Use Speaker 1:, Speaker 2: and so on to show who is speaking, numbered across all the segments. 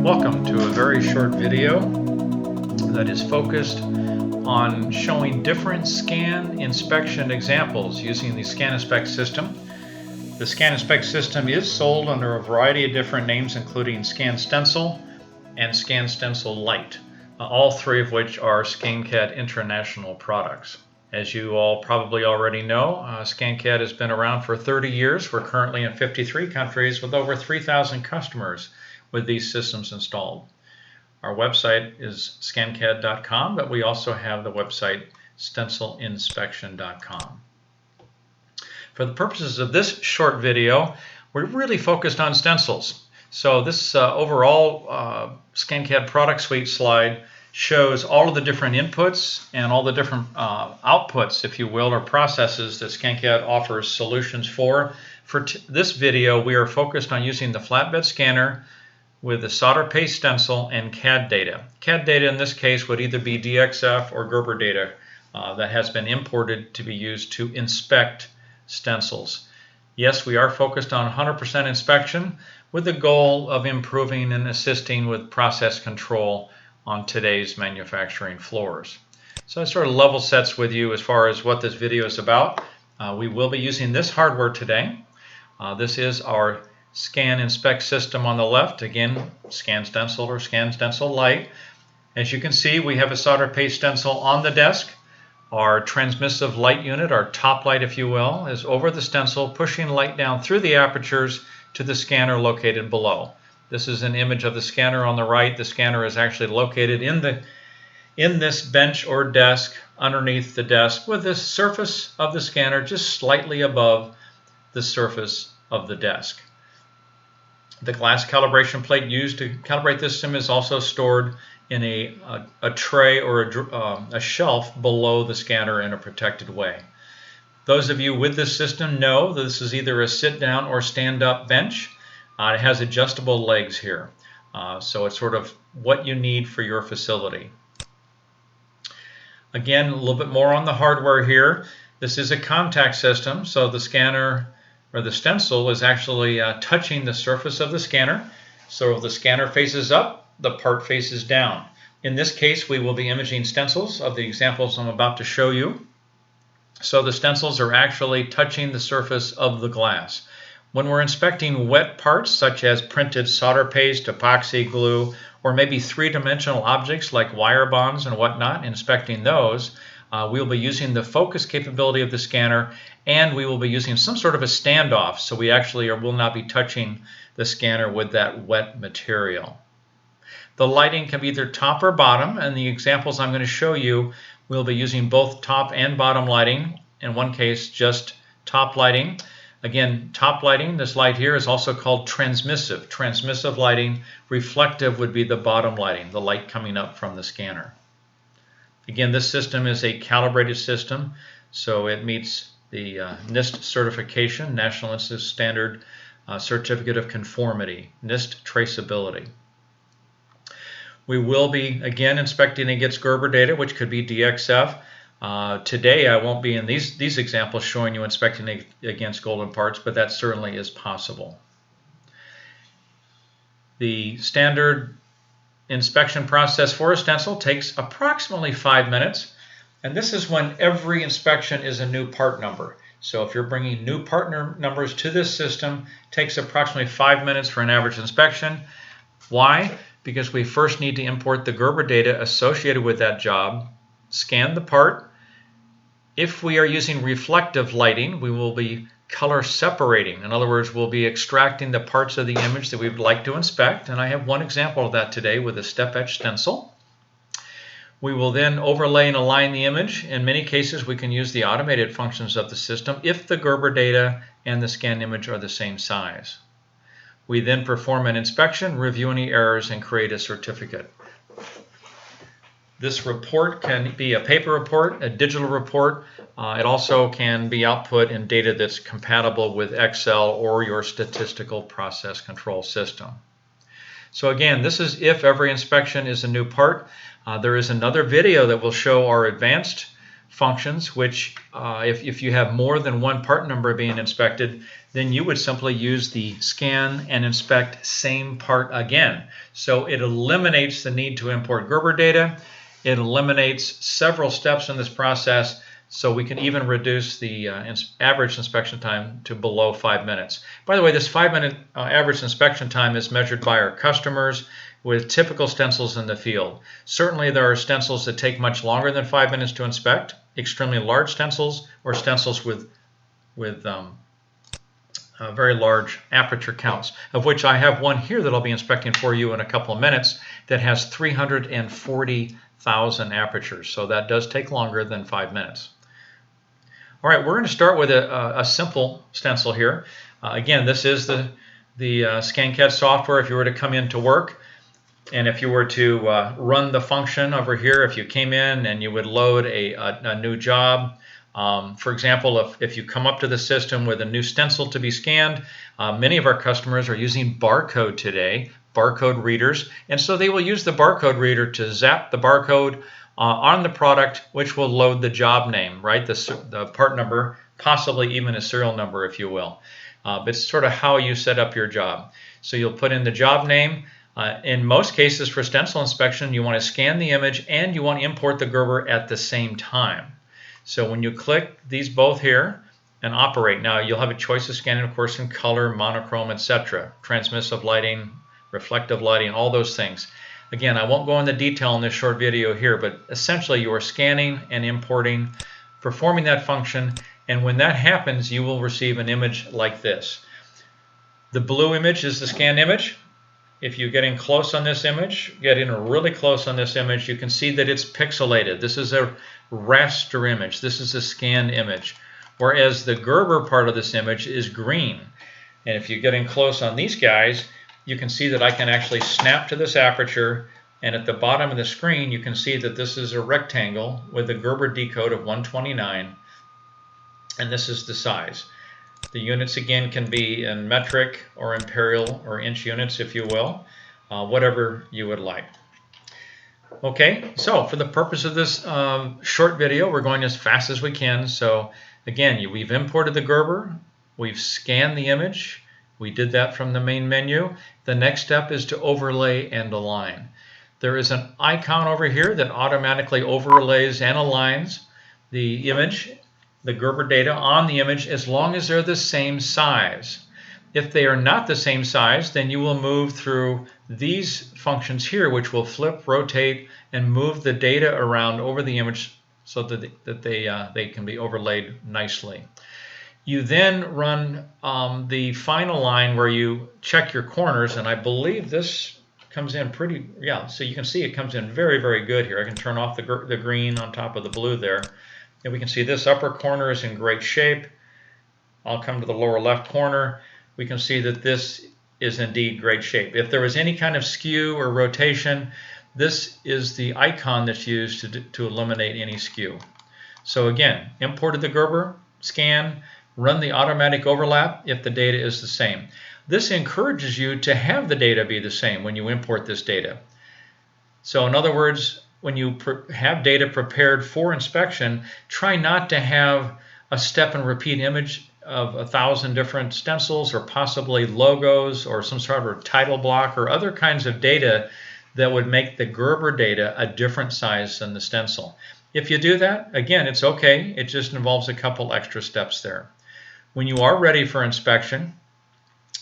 Speaker 1: Welcome to a very short video that is focused on showing different scan inspection examples using the ScanINSPECT system. The ScanINSPECT system is sold under a variety of different names, including ScanSTENCIL and ScanSTENCIL Lite, all three of which are ScanCAD International products. As you all probably already know, ScanCAD has been around for 30 years. We're currently in 53 countries with over 3,000 customers with these systems installed. Our website is scancad.com, but we also have the website stencilinspection.com. For the purposes of this short video, we're really focused on stencils. So this overall ScanCAD product suite slide shows all of the different inputs and all the different outputs, if you will, or processes that ScanCAD offers solutions for. For this video, we are focused on using the flatbed scanner with the Solderpaste Stencil and CAD data. CAD data in this case would either be DXF or Gerber data that has been imported to be used to inspect stencils. Yes, we are focused on 100% inspection with the goal of improving and assisting with process control on today's manufacturing floors. So it sort of level sets with you as far as what this video is about. We will be using this hardware today. This is our ScanINSPECT system on the left, again ScanSTENCIL or ScanSTENCIL Lite. As you can see, we have a Solderpaste stencil on the desk. Our transmissive light unit, our top light if you will, is over the stencil, pushing light down through the apertures to the scanner located below. This is an image of the scanner on the right. The scanner is actually located in this bench or desk underneath the desk, with the surface of the scanner just slightly above the surface of the desk. The glass calibration plate used to calibrate this system is also stored in a tray or a shelf below the scanner in a protected way. Those of you with this system know that this is either a sit-down or stand-up bench. It has adjustable legs here, so it's sort of what you need for your facility. Again, a little bit more on the hardware here. This is a contact system, so the scanner or the stencil is actually touching the surface of the scanner. So if the scanner faces up, the part faces down. In this case, we will be imaging stencils of the examples I'm about to show you. So the stencils are actually touching the surface of the glass. When we're inspecting wet parts such as printed solder paste, epoxy glue, or maybe three-dimensional objects like wire bonds and whatnot, inspecting those, we'll be using the focus capability of the scanner, and we will be using some sort of a standoff, so we actually will not be touching the scanner with that wet material. The lighting can be either top or bottom, and the examples I'm going to show you, we'll be using both top and bottom lighting. In one case, just top lighting. Again, top lighting, this light here is also called transmissive. Transmissive lighting, reflective would be the bottom lighting, the light coming up from the scanner. Again, this system is a calibrated system, so it meets the NIST certification, National Institute Standard Certificate of Conformity, NIST traceability. We will be, again, inspecting against Gerber data, which could be DXF. Today, I won't be in these examples showing you inspecting against golden parts, but that certainly is possible. The standard inspection process for a stencil takes approximately 5 minutes, and this is when every inspection is a new part number. So if you're bringing new part numbers to this system, it takes approximately 5 minutes for an average inspection. Why? Because we first need to import the Gerber data associated with that job, scan the part. If we are using reflective lighting, we will be color separating. In other words, we'll be extracting the parts of the image that we would like to inspect, and I have one example of that today with a step etch stencil. We will then overlay and align the image. In many cases, we can use the automated functions of the system if the Gerber data and the scanned image are the same size. We then perform an inspection, review any errors, and create a certificate. This report can be a paper report, a digital report. It also can be output in data that's compatible with Excel or your statistical process control system. So again, this is if every inspection is a new part. There is another video that will show our advanced functions, which if you have more than one part number being inspected, then you would simply use the scan and inspect same part again. So it eliminates the need to import Gerber data. It eliminates several steps in this process, so we can even reduce the average inspection time to below 5 minutes. By the way, this 5-minute average inspection time is measured by our customers with typical stencils in the field. Certainly there are stencils that take much longer than 5 minutes to inspect, extremely large stencils or stencils with very large aperture counts, of which I have one here that I'll be inspecting for you in a couple of minutes that has 340,000 apertures. So that does take longer than 5 minutes. All right, we're going to start with a simple stencil here. Again, this is the ScanCAD software if you were to come in to work. And if you were to run the function over here, if you came in and you would load a new job, for example, if you come up to the system with a new stencil to be scanned, many of our customers are using barcode today, barcode readers, and so they will use the barcode reader to zap the barcode on the product, which will load the job name, right? The part number, possibly even a serial number, if you will. But it's sort of how you set up your job. So you'll put in the job name. In most cases for stencil inspection, you want to scan the image and you want to import the Gerber at the same time. So when you click these both here and operate, now you'll have a choice of scanning, of course, in color, monochrome, etc., transmissive lighting, reflective lighting, all those things. Again, I won't go into detail in this short video here, but essentially you are scanning and importing, performing that function, and when that happens, you will receive an image like this. The blue image is the scanned image. If you get in close on this image, get in really close on this image, you can see that it's pixelated. This is a raster image. This is a scanned image. Whereas the Gerber part of this image is green. And if you get in close on these guys, you can see that I can actually snap to this aperture, and at the bottom of the screen you can see that this is a rectangle with a Gerber decode of 129, and this is the size. The units again can be in metric or imperial or inch units, if you will, whatever you would like. Okay, so for the purpose of this short video, we're going as fast as we can. So again, we've imported the Gerber, we've scanned the image, we did that from the main menu. The next step is to overlay and align. There is an icon over here that automatically overlays and aligns the image, the Gerber data on the image, as long as they're the same size. If they are not the same size, then you will move through these functions here, which will flip, rotate, and move the data around over the image so that they can be overlaid nicely. You then run the final line where you check your corners, and I believe this comes in pretty, yeah, so you can see it comes in very, very good here. I can turn off the green on top of the blue there, and we can see this upper corner is in great shape. I'll come to the lower left corner. We can see that this is indeed great shape. If there was any kind of skew or rotation, this is the icon that's used to eliminate any skew. So again, imported the Gerber, scan, run the automatic overlap if the data is the same. This encourages you to have the data be the same when you import this data. So in other words, when you have data prepared for inspection, try not to have a step and repeat image of 1,000 different stencils or possibly logos or some sort of title block or other kinds of data that would make the Gerber data a different size than the stencil. If you do that, again, it's okay. It just involves a couple extra steps there. When you are ready for inspection,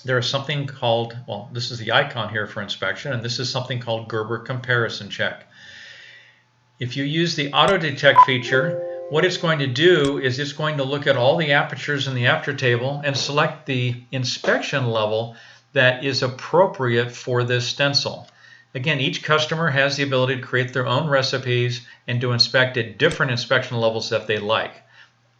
Speaker 1: there is something called, well, this is the icon here for inspection, and this is something called Gerber Comparison Check. If you use the Auto Detect feature, what it's going to do is it's going to look at all the apertures in the aperture table and select the inspection level that is appropriate for this stencil. Again, each customer has the ability to create their own recipes and to inspect at different inspection levels that they like.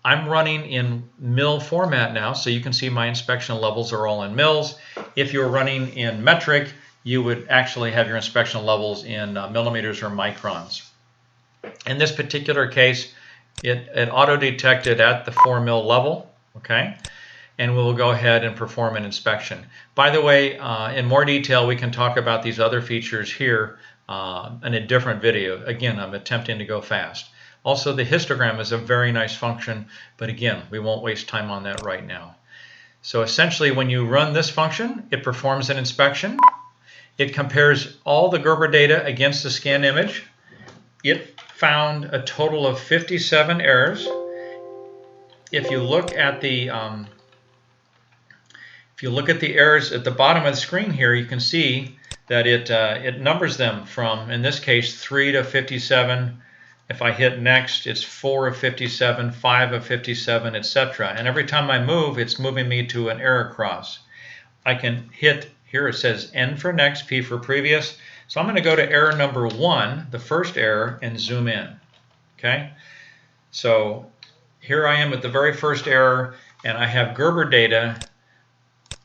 Speaker 1: I'm running in mil format now, so you can see my inspection levels are all in mils. If you're running in metric, you would actually have your inspection levels in millimeters or microns. In this particular case, it auto-detected at the 4 mil level, okay? And we'll go ahead and perform an inspection. By the way, in more detail, we can talk about these other features here in a different video. Again, I'm attempting to go fast. Also, the histogram is a very nice function, but again, we won't waste time on that right now. So essentially, when you run this function, it performs an inspection. It compares all the Gerber data against the scan image. It found a total of 57 errors. If you look at the errors at the bottom of the screen here, you can see that it numbers them from, in this case, 3 to 57. If I hit next, it's 4 of 57, 5 of 57, etc. And every time I move, it's moving me to an error cross. I can hit, here it says N for next, P for previous. So I'm going to go to error number 1, the first error, and zoom in. Okay? So here I am at the very first error, and I have Gerber data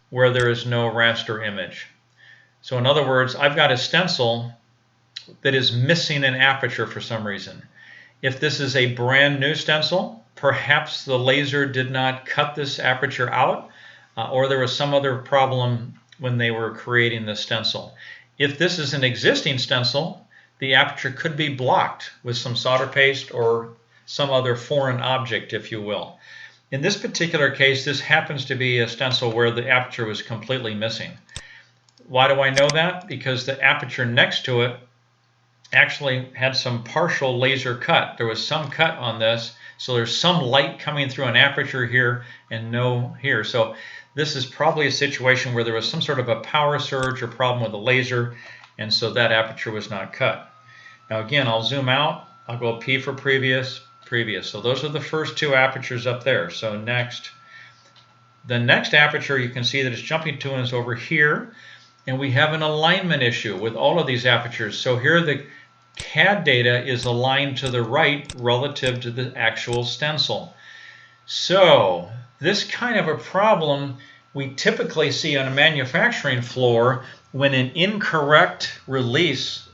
Speaker 1: where there is no raster image. So in other words, I've got a stencil that is missing an aperture for some reason. If this is a brand new stencil, perhaps the laser did not cut this aperture out, or there was some other problem when they were creating the stencil. If this is an existing stencil, the aperture could be blocked with some solder paste or some other foreign object, if you will. In this particular case, this happens to be a stencil where the aperture was completely missing. Why do I know that? Because the aperture next to it actually had some partial laser cut. There was some cut on this, so there's some light coming through an aperture here and no here. So this is probably a situation where there was some sort of a power surge or problem with the laser, and so that aperture was not cut. Now again, I'll zoom out. I'll go P for previous, previous. So those are the first two apertures up there. So next. The next aperture, you can see that it's jumping to is over here, and we have an alignment issue with all of these apertures. So here the CAD data is aligned to the right relative to the actual stencil. So this kind of a problem we typically see on a manufacturing floor when an incorrect release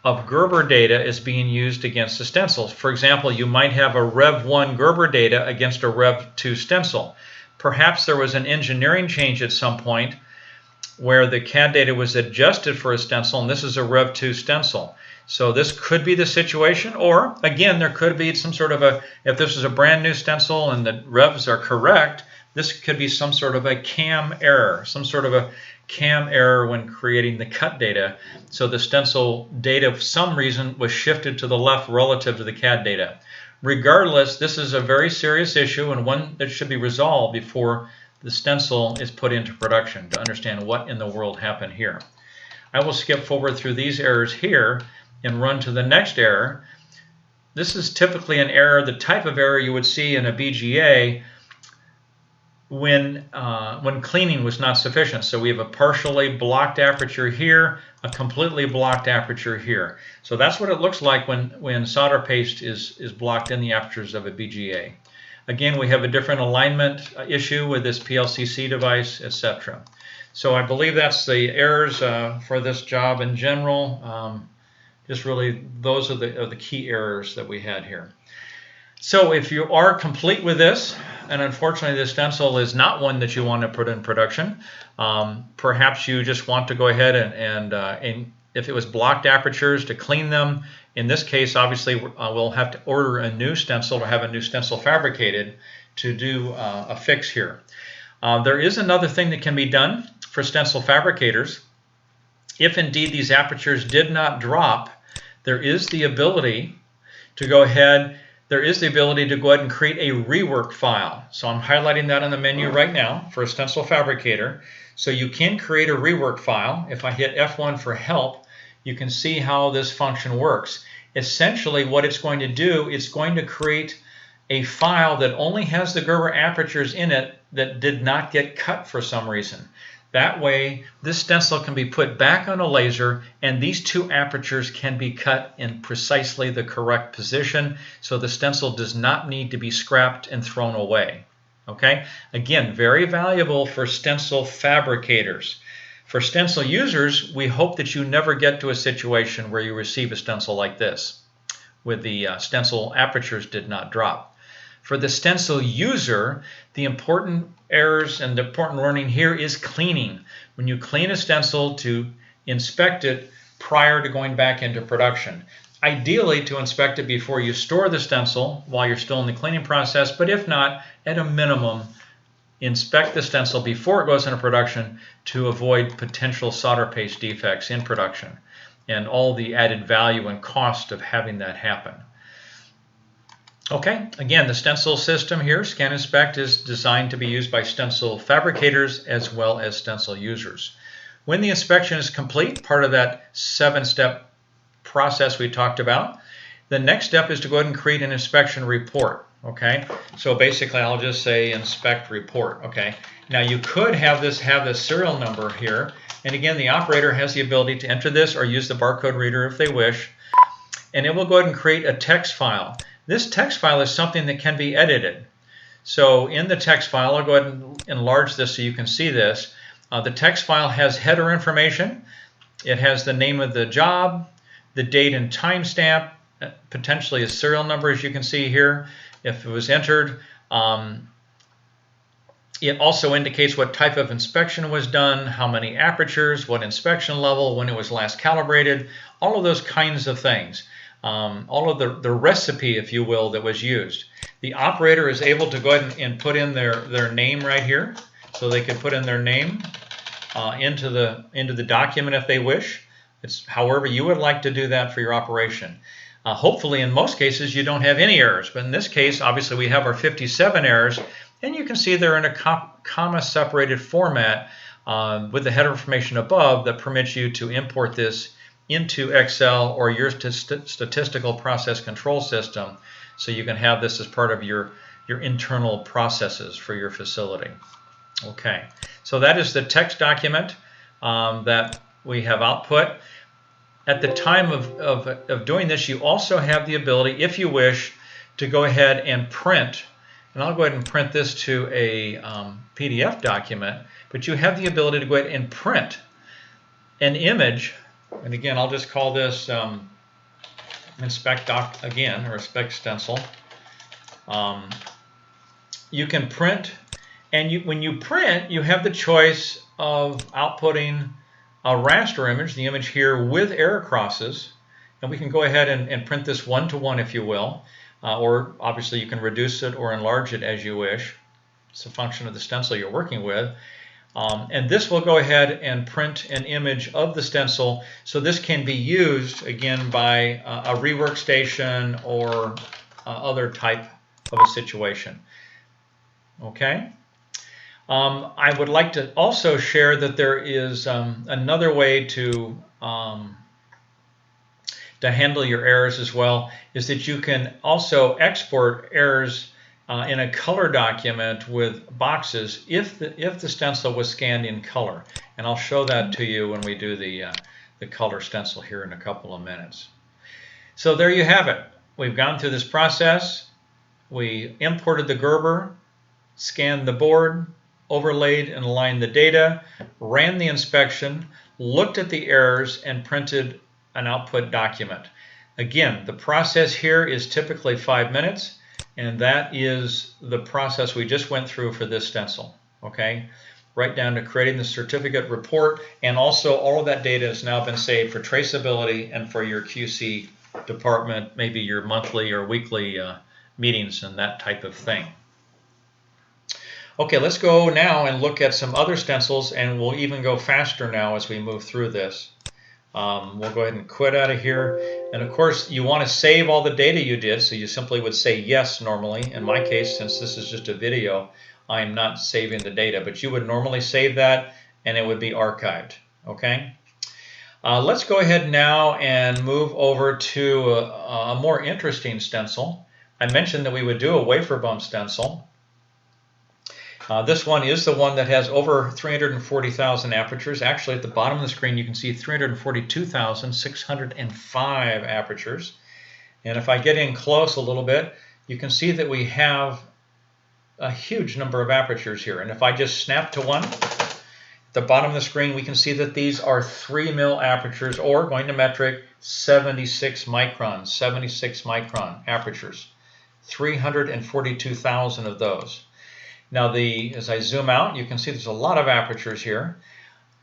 Speaker 1: of Gerber data is being used against the stencils. For example, you might have a Rev 1 Gerber data against a Rev 2 stencil. Perhaps there was an engineering change at some point where the CAD data was adjusted for a stencil, and this is a Rev 2 stencil. So this could be the situation, or again, there could be some sort of a, if this is a brand new stencil and the revs are correct, this could be some sort of a CAM error, when creating the cut data. So the stencil data, for some reason, was shifted to the left relative to the CAD data. Regardless, this is a very serious issue and one that should be resolved before the stencil is put into production to understand what in the world happened here. I will skip forward through these errors here and run to the next error. This is typically an error, the type of error you would see in a BGA when cleaning was not sufficient. So we have a partially blocked aperture here, a completely blocked aperture here. So that's what it looks like when solder paste is blocked in the apertures of a BGA. Again, we have a different alignment issue with this PLCC device, etc. So I believe that's the errors for this job in general. Just really, those are the key errors that we had here. So if you are complete with this, and unfortunately this stencil is not one that you want to put in production, perhaps you just want to go ahead and if it was blocked apertures, to clean them. In this case, obviously, we'll have to order a new stencil or have a new stencil fabricated to do a fix here. There is another thing that can be done for stencil fabricators. If indeed these apertures did not drop, there is the ability to go ahead and create a rework file. So I'm highlighting that on the menu right now for a stencil fabricator. So you can create a rework file. If I hit F1 for help, you can see how this function works. Essentially what it's going to do, it's going to create a file that only has the Gerber apertures in it that did not get cut for some reason. That way, this stencil can be put back on a laser and these two apertures can be cut in precisely the correct position, so the stencil does not need to be scrapped and thrown away. Okay? Again, very valuable for stencil fabricators. For stencil users, we hope that you never get to a situation where you receive a stencil like this, with the stencil apertures did not drop. For the stencil user, the important errors and the important learning here is cleaning. When you clean a stencil, to inspect it prior to going back into production. ideally to inspect it before you store the stencil while you're still in the cleaning process, but if not, at a minimum, inspect the stencil before it goes into production to avoid potential solder paste defects in production and all the added value and cost of having that happen. Okay, again, the stencil system here, ScanINSPECT, is designed to be used by stencil fabricators as well as stencil users. When the inspection is complete, part of that 7-step process we talked about, the next step is to go ahead and create an inspection report. Okay, so basically I'll just say inspect report. Okay, now you could have the serial number here, and again the operator has the ability to enter this or use the barcode reader if they wish, and it will go ahead and create a text file. This text file is something that can be edited. So in the text file, I'll go ahead and enlarge this so you can see this. The text file has header information. It has the name of the job, the date and timestamp, potentially a serial number as you can see here if it was entered. It also indicates what type of inspection was done, how many apertures, what inspection level, when it was last calibrated, all of those kinds of things. All of the recipe, if you will, that was used. The operator is able to go ahead and put in their name right here. So they could put in their name into the document if they wish. It's however you would like to do that for your operation. Hopefully, in most cases, you don't have any errors. But in this case, obviously, we have our 57 errors. And you can see they're in a comma-separated format with the header information above that permits you to import this into Excel or your statistical process control system so you can have this as part of your internal processes for your facility. Okay, so that is the text document that we have output. At the time of doing this, you also have the ability, if you wish, to go ahead and print, and I'll go ahead and print this to a PDF document, but you have the ability to go ahead and print an image, and again, I'll just call this Inspect Doc again, or Inspect Stencil. You can print, and when you print, you have the choice of outputting a raster image, the image here with error crosses, and we can go ahead and print this one-to-one if you will, or obviously you can reduce it or enlarge it as you wish. It's a function of the stencil you're working with. And this will go ahead and print an image of the stencil, so this can be used again by a rework station or other type of a situation. Okay. I would like to also share that there is another way to handle your errors as well, is that you can also export errors in a color document with boxes if the stencil was scanned in color. And I'll show that to you when we do the color stencil here in a couple of minutes. So there you have it. We've gone through this process. We imported the Gerber, scanned the board, overlaid and aligned the data, ran the inspection, looked at the errors, and printed an output document. Again, the process here is typically 5 minutes, and that is the process we just went through for this stencil. Okay, right down to creating the certificate report, and also all of that data has now been saved for traceability and for your QC department, maybe your monthly or weekly meetings and that type of thing. Okay, let's go now and look at some other stencils, and we'll even go faster now as we move through this. We'll go ahead and quit out of here. And of course, you want to save all the data you did, so you simply would say yes normally. In my case, since this is just a video, I am not saving the data, but you would normally save that and it would be archived. Okay? Let's go ahead now and move over to a more interesting stencil. I mentioned that we would do a Wafer Bump stencil. This one is the one that has over 340,000 apertures. Actually, at the bottom of the screen, you can see 342,605 apertures. And if I get in close a little bit, you can see that we have a huge number of apertures here. And if I just snap to one, at the bottom of the screen, we can see that these are 3 mil apertures, or going to metric, 76 micron apertures. 342,000 of those. Now, as I zoom out, you can see there's a lot of apertures here.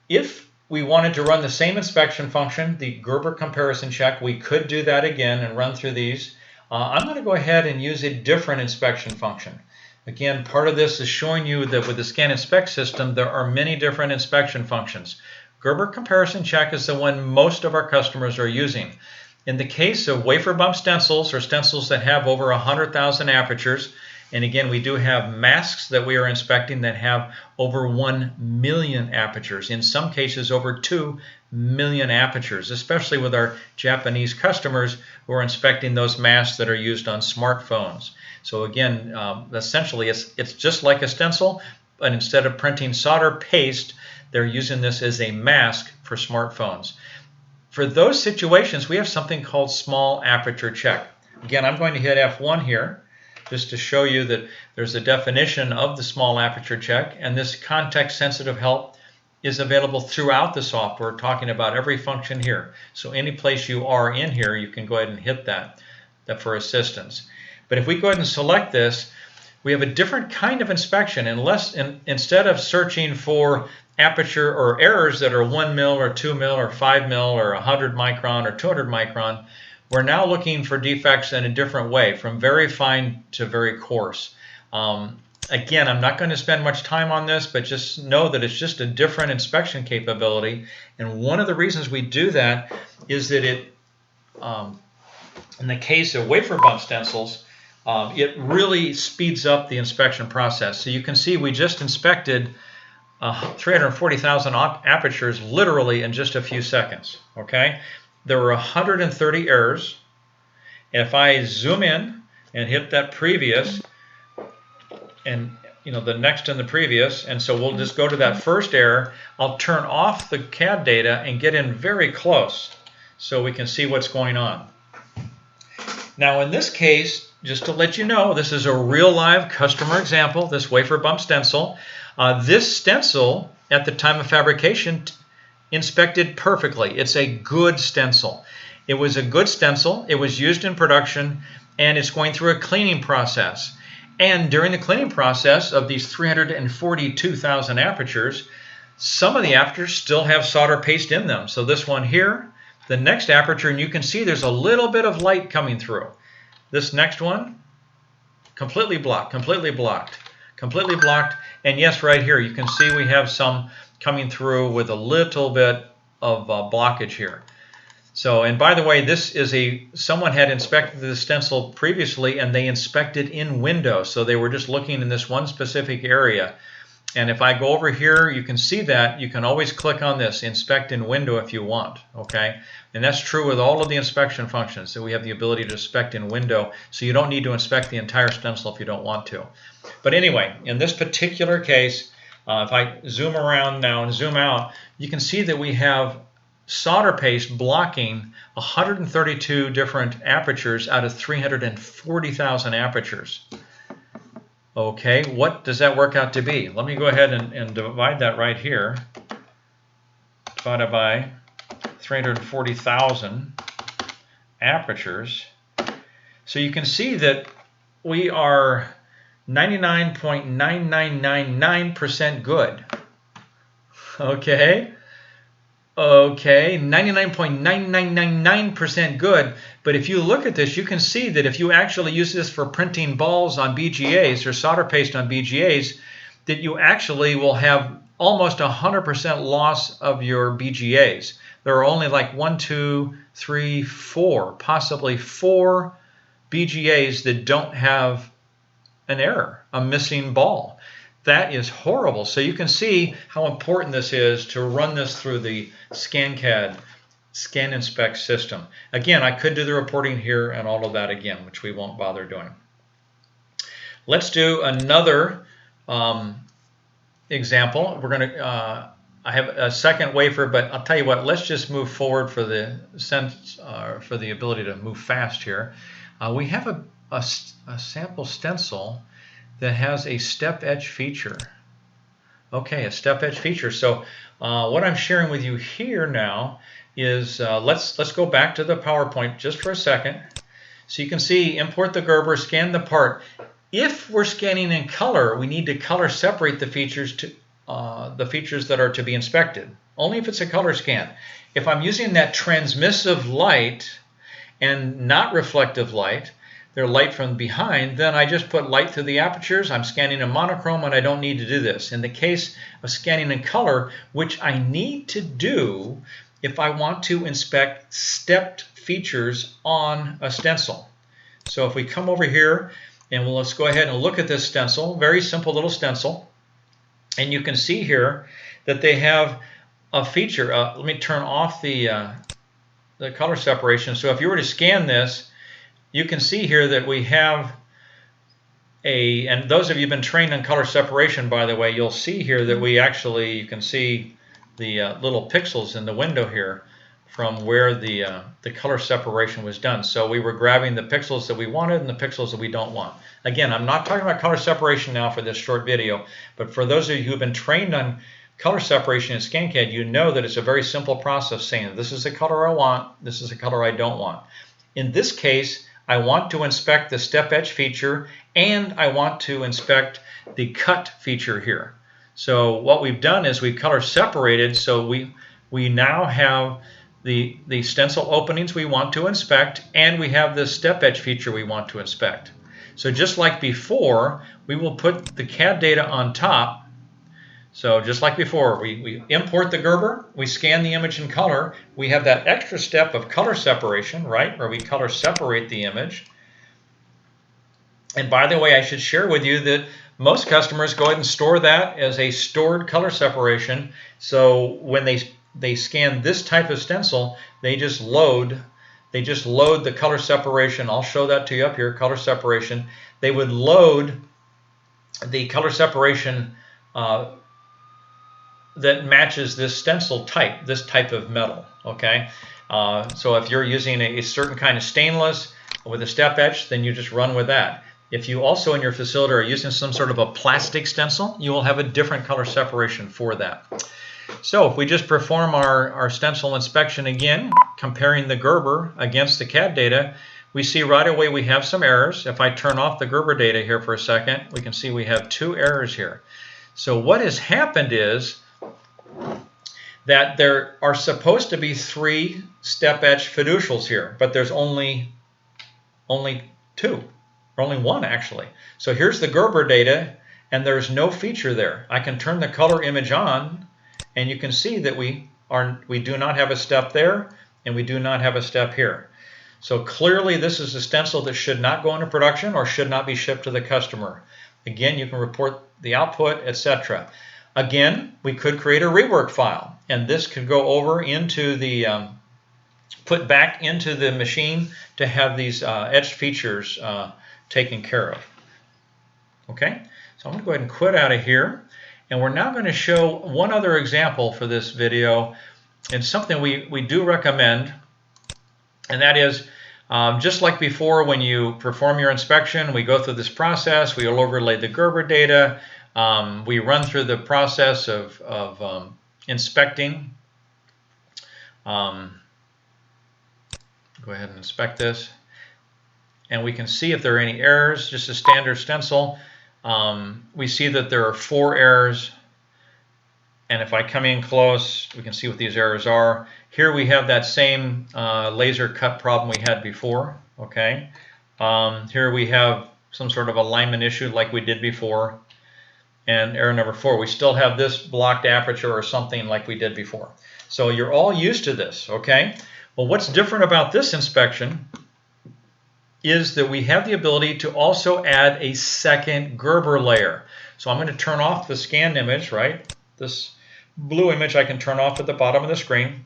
Speaker 1: If we wanted to run the same inspection function, the Gerber comparison check. We could do that again and run through these. I'm going to go ahead and use a different inspection function. Again, part of this is showing you that with the ScanINSPECT system, there are many different inspection functions. Gerber comparison check is the one most of our customers are using. In the case of wafer bump stencils, or stencils that have over 100,000 apertures, and again, we do have masks that we are inspecting that have over 1 million apertures, in some cases over 2 million apertures, especially with our Japanese customers who are inspecting those masks that are used on smartphones. So again, essentially it's just like a stencil, but instead of printing solder paste, they're using this as a mask for smartphones. For those situations, we have something called small aperture check. Again, I'm going to hit F1 here, just to show you that there's a definition of the small aperture check, and this context-sensitive help is available throughout the software, talking about every function here. So any place you are in here, you can go ahead and hit that for assistance. But if we go ahead and select this, we have a different kind of inspection. Instead of searching for aperture or errors that are 1 mil or 2 mil or 5 mil or 100 micron or 200 micron, we're now looking for defects in a different way, from very fine to very coarse. Again, I'm not going to spend much time on this, but just know that it's just a different inspection capability. And one of the reasons we do that is that it, in the case of wafer bump stencils, it really speeds up the inspection process. So you can see we just inspected 340,000 apertures literally in just a few seconds. Okay, there were 130 errors. If I zoom in and hit that previous, and the next and the previous, and so we'll just go to that first error. I'll turn off the CAD data and get in very close so we can see what's going on. Now in this case, just to let you know, this is a real live customer example, this wafer bump stencil. This stencil at the time of fabrication inspected perfectly. It's a good stencil. It was a good stencil. It was used in production, and it's going through a cleaning process. And during the cleaning process of these 342,000 apertures, some of the apertures still have solder paste in them. So this one here, the next aperture, and you can see there's a little bit of light coming through. This next one, completely blocked, completely blocked, completely blocked. And yes, right here, you can see we have some coming through with a little bit of blockage here. So, and by the way, this is someone had inspected the stencil previously, and they inspected in window. So they were just looking in this one specific area. And if I go over here, you can see that. You can always click on this, inspect in window, if you want, okay? And that's true with all of the inspection functions. So we have the ability to inspect in window, so you don't need to inspect the entire stencil if you don't want to. But anyway, in this particular case, if I zoom around now and zoom out, you can see that we have solder paste blocking 132 different apertures out of 340,000 apertures. Okay, what does that work out to be? Let me go ahead and divide that right here. Divided by 340,000 apertures. So you can see that we are 99.9999% good. Okay? Okay, 99.9999% good. But if you look at this, you can see that if you actually use this for printing balls on BGAs or solder paste on BGAs, that you actually will have almost 100% loss of your BGAs. There are only like 1, 2, 3, 4, possibly 4 BGAs that don't have an error, a missing ball. That is horrible. So you can see how important this is to run this through the ScanCAD ScanINSPECT system. Again, I could do the reporting here and all of that again, which we won't bother doing. Let's do another example. We're going to I have a second wafer, but I'll tell you what, let's just move forward for the for the ability to move fast here. We have a sample stencil that has a step edge feature. Okay, a step edge feature. So what I'm sharing with you here now is let's go back to the PowerPoint just for a second. So you can see, import the Gerber, scan the part. If we're scanning in color, we need to color separate the features to the features that are to be inspected. only if it's a color scan. If I'm using that transmissive light and not reflective light, they're light from behind, then I just put light through the apertures. I'm scanning in monochrome and I don't need to do this. In the case of scanning in color, which I need to do if I want to inspect stepped features on a stencil. So if we come over here and let's go ahead and look at this stencil, very simple little stencil. And you can see here that they have a feature. Let me turn off the color separation. So if you were to scan this, you can see here that we have and those of you who've been trained on color separation, by the way, you'll see here that we actually, you can see the little pixels in the window here from where the color separation was done. So we were grabbing the pixels that we wanted and the pixels that we don't want. Again, I'm not talking about color separation now for this short video, but for those of you who've been trained on color separation in ScanCAD, you know that it's a very simple process saying this is the color I want, this is the color I don't want. In this case, I want to inspect the step etch feature and I want to inspect the cut feature here. So what we've done is we've color separated, so we now have the stencil openings we want to inspect, and we have the step etch feature we want to inspect. So just like before, we will put the CAD data on top. So just like before, we import the Gerber, we scan the image in color, we have that extra step of color separation, right, where we color separate the image. And by the way, I should share with you that most customers go ahead and store that as a stored color separation. So when they scan this type of stencil, they just load the color separation. I'll show that to you up here, color separation. They would load the color separation that matches this stencil type, this type of metal, okay? So if you're using a certain kind of stainless with a step etch, then you just run with that. If you also in your facility are using some sort of a plastic stencil, you will have a different color separation for that. So if we just perform our stencil inspection again, comparing the Gerber against the CAD data, we see right away we have some errors. If I turn off the Gerber data here for a second, we can see we have 2 errors here. So what has happened is that there are supposed to be 3 step etch fiducials here, but there's only 2, or only 1 actually. So here's the Gerber data, and there's no feature there. I can turn the color image on, and you can see that we do not have a step there, and we do not have a step here. So clearly this is a stencil that should not go into production or should not be shipped to the customer. Again, you can report the output, etc. Again, we could create a rework file, and this could go over into the, put back into the machine to have these etched features taken care of. Okay, so I'm going to go ahead and quit out of here, and we're now going to show one other example for this video. It's something we do recommend, and that is just like before, when you perform your inspection, we go through this process, we will overlay the Gerber data, we run through the process of inspecting. Go ahead and inspect this, and we can see if there are any errors. Just a standard stencil. We see that there are 4 errors, and if I come in close, we can see what these errors are. Here we have that same laser cut problem we had before. Okay, here we have some sort of alignment issue like we did before, and error number 4, we still have this blocked aperture or something like we did before. So you're all used to this. Okay, well, what's different about this inspection is that we have the ability to also add a second Gerber layer. So I'm going to turn off the scanned image, right? This blue image I can turn off at the bottom of the screen.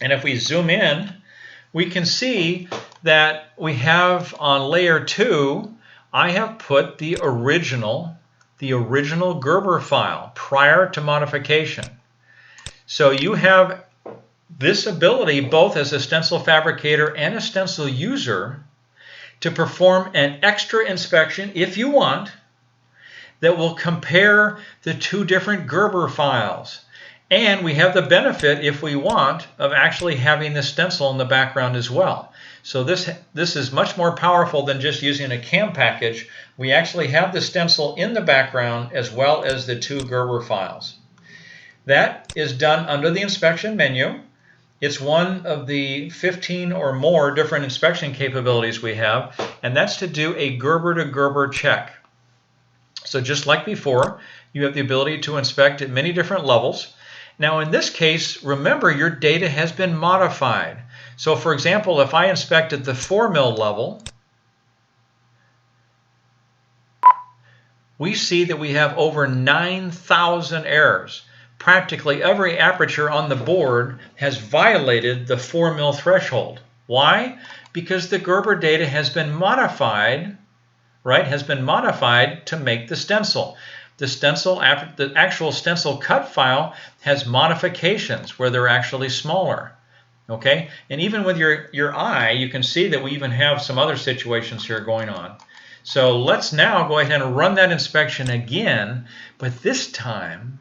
Speaker 1: And if we zoom in, we can see that we have on layer 2, I have put the original Gerber file prior to modification. So you have this ability both as a stencil fabricator and a stencil user to perform an extra inspection, if you want, that will compare the 2 different Gerber files. And we have the benefit, if we want, of actually having the stencil in the background as well. So this is much more powerful than just using a CAM package. We actually have the stencil in the background as well as the 2 Gerber files. That is done under the inspection menu. It's one of the 15 or more different inspection capabilities we have, and that's to do a Gerber to Gerber check. So just like before, you have the ability to inspect at many different levels. Now in this case, remember your data has been modified. So for example, if I inspected the 4 mil level, we see that we have over 9,000 errors. Practically every aperture on the board has violated the 4 mil threshold. Why? Because the Gerber data has been modified, right? Has been modified to make the stencil. The actual stencil cut file has modifications where they're actually smaller. Okay? And even with your eye, you can see that we even have some other situations here going on. So let's now go ahead and run that inspection again, but this time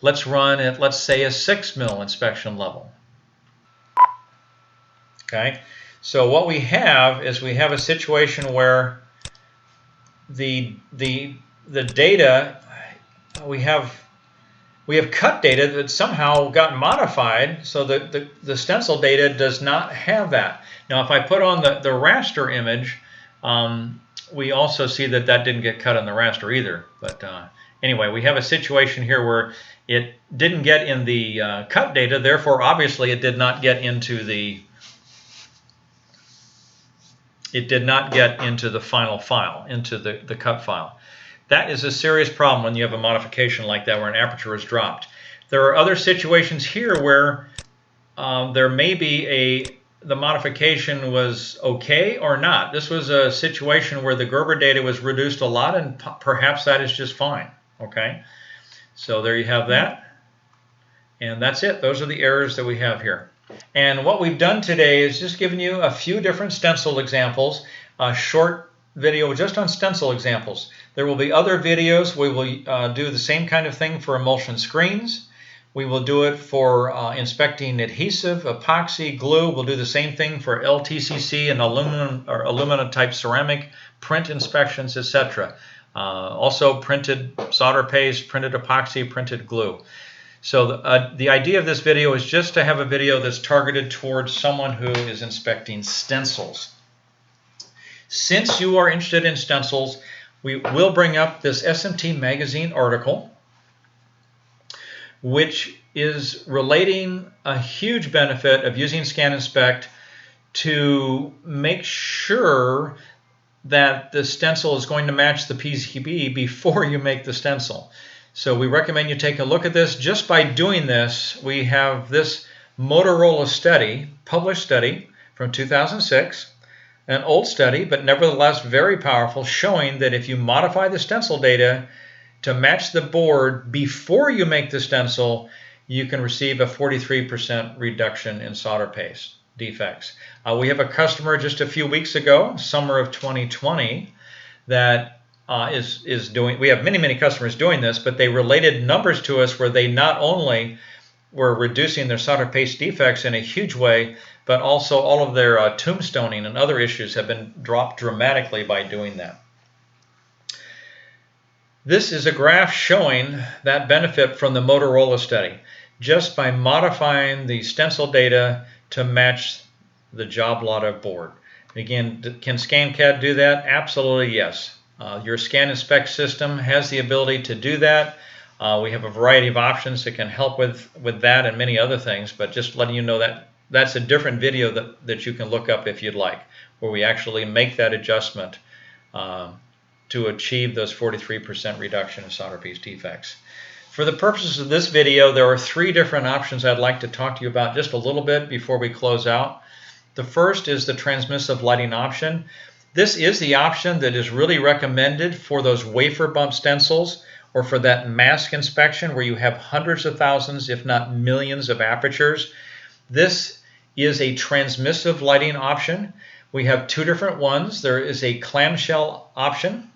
Speaker 1: let's run at, let's say, a 6 mil inspection level. Okay, so what we have is we have a situation where the data, we have cut data that somehow got modified, so the stencil data does not have that. Now if I put on the raster image, we also see that didn't get cut on the raster either. But anyway, we have a situation here where it didn't get in the cut data, therefore obviously it did not get into the final file, into the cut file. That is a serious problem when you have a modification like that where an aperture is dropped. There are other situations here where there may be the modification was okay or not. This was a situation where the Gerber data was reduced a lot, and perhaps that is just fine. Okay, so there you have that, and that's it. Those are the errors that we have here. And what we've done today is just given you a few different stencil examples, a short video just on stencil examples. There will be other videos. We will do the same kind of thing for emulsion screens. We will do it for inspecting adhesive, epoxy, glue. We'll do the same thing for LTCC and aluminum or alumina type ceramic print inspections, etc. Also printed solder paste, printed epoxy, printed glue. So the idea of this video is just to have a video that's targeted towards someone who is inspecting stencils. Since you are interested in stencils, we will bring up this SMT magazine article, which is relating a huge benefit of using ScanINSPECT to make sure that the stencil is going to match the PCB before you make the stencil. So we recommend you take a look at this. Just by doing this, we have this Motorola study, published study from 2006, an old study, but nevertheless very powerful, showing that if you modify the stencil data to match the board before you make the stencil, you can receive a 43% reduction in solder paste defects. We have a customer just a few weeks ago, summer of 2020, that is doing, we have many customers doing this, but they related numbers to us where they not only were reducing their solder paste defects in a huge way, but also all of their tombstoning and other issues have been dropped dramatically by doing that. This is a graph showing that benefit from the Motorola study, just by modifying the stencil data to match the job lot of board. Again, can ScanCAD do that? Absolutely yes. Your ScanINSPECT system has the ability to do that. We have a variety of options that can help with that and many other things, but just letting you know that that's a different video that you can look up if you'd like, where we actually make that adjustment to achieve those 43% reduction in solder paste defects. For the purposes of this video, there are 3 different options I'd like to talk to you about just a little bit before we close out. The first is the transmissive lighting option. This is the option that is really recommended for those wafer bump stencils or for that mask inspection where you have hundreds of thousands, if not millions of apertures. This is a transmissive lighting option. We have 2 different ones. There is a clamshell option.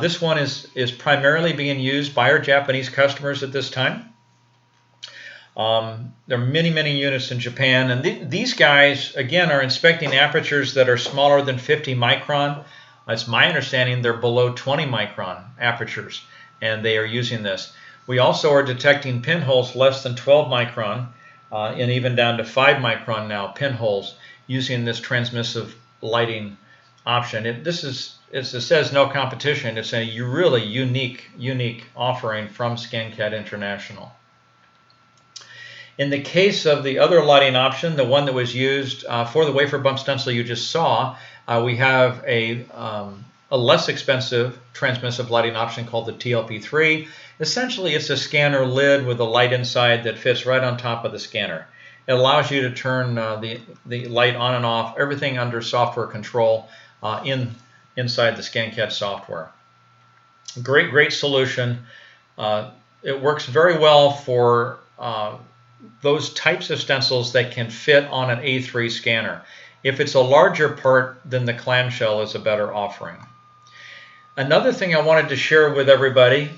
Speaker 1: This one is primarily being used by our Japanese customers at this time. There are many units in Japan, and these guys, again, are inspecting apertures that are smaller than 50 micron. It's my understanding they're below 20 micron apertures, and they are using this. We also are detecting pinholes less than 12 micron and even down to 5 micron now pinholes using this transmissive lighting option. This is, as it says, no competition. It's a really unique offering from ScanCAD International. In the case of the other lighting option, the one that was used for the wafer bump stencil you just saw, we have a less expensive transmissive lighting option called the TLP3. Essentially, it's a scanner lid with a light inside that fits right on top of the scanner. It allows you to turn the light on and off, everything under software control inside the ScanCAD software. Great solution. It works very well for those types of stencils that can fit on an A3 scanner. If it's a larger part, then the clamshell is a better offering. Another thing I wanted to share with everybody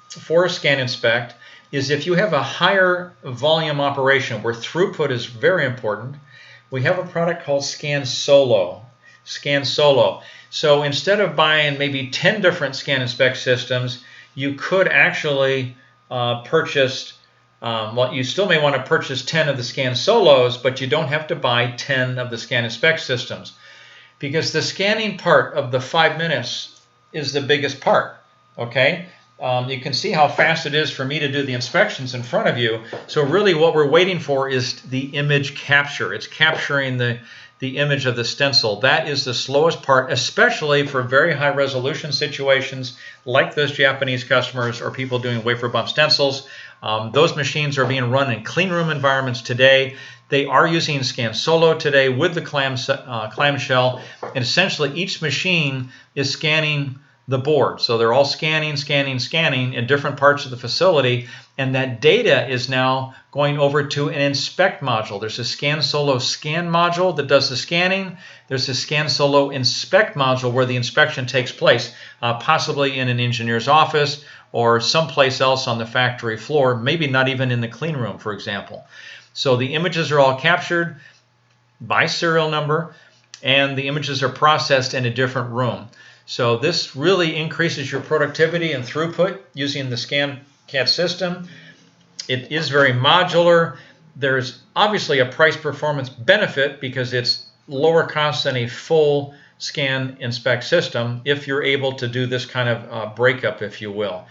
Speaker 1: for ScanINSPECT is if you have a higher volume operation where throughput is very important, we have a product called ScanSolo. ScanSolo. So instead of buying maybe 10 different ScanINSPECT systems, you could actually purchase, well, you still may want to purchase 10 of the ScanSolos, but you don't have to buy 10 of the ScanINSPECT systems, because the scanning part of the 5 minutes is the biggest part, okay? You can see how fast it is for me to do the inspections in front of you. So really what we're waiting for is the image capture. It's capturing the image of the stencil. That is the slowest part, especially for very high resolution situations like those Japanese customers or people doing wafer bump stencils. Those machines are being run in clean room environments today. They are using ScanSolo today with the clamshell, and essentially each machine is scanning the board. So they're all scanning in different parts of the facility, and that data is now going over to an inspect module. There's a ScanSolo scan module that does the scanning. There's a ScanSolo inspect module where the inspection takes place, possibly in an engineer's office or someplace else on the factory floor, maybe not even in the clean room, for example. So the images are all captured by serial number, and the images are processed in a different room. So this really increases your productivity and throughput using the ScanCAD system. It is very modular. There's obviously a price performance benefit because it's lower cost than a full ScanINSPECT system if you're able to do this kind of breakup, if you will.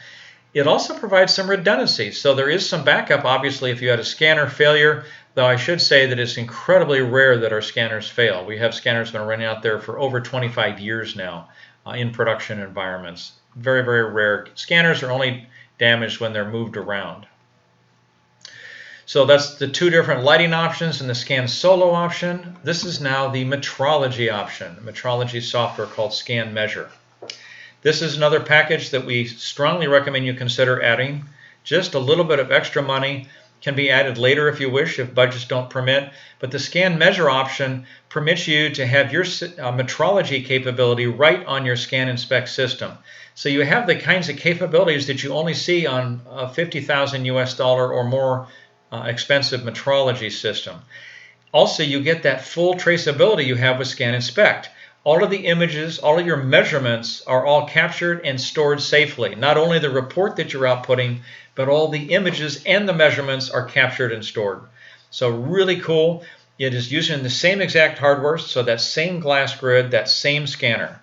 Speaker 1: It also provides some redundancy. So there is some backup, obviously, if you had a scanner failure, though I should say that it's incredibly rare that our scanners fail. We have scanners that are running out there for over 25 years now in production environments. Very rare. Scanners are only damaged when they're moved around. So that's the two different lighting options and the ScanSolo option. This is now the metrology option, metrology software called ScanMeasure. This is another package that we strongly recommend you consider adding. Just a little bit of extra money can be added later if you wish, if budgets don't permit. But the ScanMeasure option permits you to have your metrology capability right on your ScanINSPECT system. So you have the kinds of capabilities that you only see on a $50,000 US or more expensive metrology system. Also, you get that full traceability you have with ScanINSPECT. All of the images, all of your measurements are all captured and stored safely. Not only the report that you're outputting, but all the images and the measurements are captured and stored. So really cool. It is using the same exact hardware, so that same glass grid, that same scanner.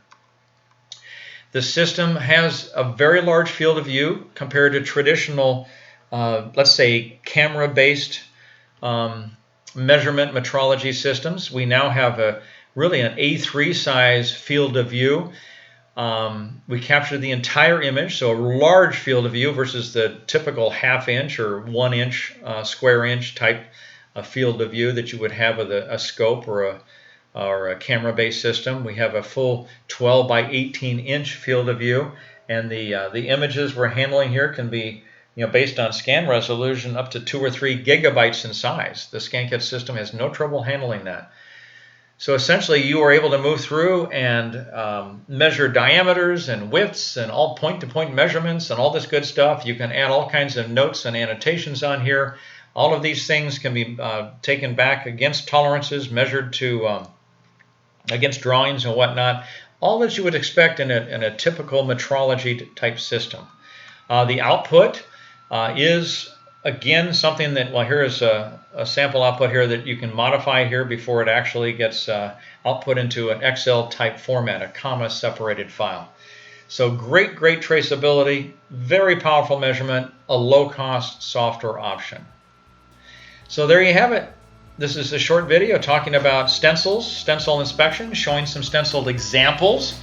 Speaker 1: The system has a very large field of view compared to traditional, let's say, camera-based measurement metrology systems. We now have really an A3 size field of view. We capture the entire image, so a large field of view versus the typical half-inch or 1-inch square inch type of field of view that you would have with a scope or a camera-based system. We have a full 12 by 18-inch field of view, and the images we're handling here can be, based on scan resolution, up to 2 or 3 gigabytes in size. The ScanCAD system has no trouble handling that. So essentially, you are able to move through and measure diameters and widths and all point-to-point measurements and all this good stuff. You can add all kinds of notes and annotations on here. All of these things can be taken back against tolerances, measured to against drawings and whatnot. All that you would expect in a typical metrology type system. The output is again something that, well, here is a sample output here that you can modify here before it actually gets output into an Excel type format, a comma separated file. So great traceability, very powerful measurement, a low cost software option. So there you have it. This is a short video talking about stencils, stencil inspection, showing some stencil examples.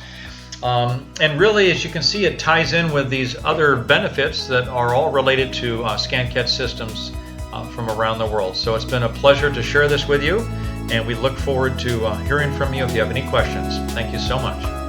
Speaker 1: And really, as you can see, it ties in with these other benefits that are all related to ScanCAD systems from around the world. So it's been a pleasure to share this with you, and we look forward to hearing from you if you have any questions. Thank you so much.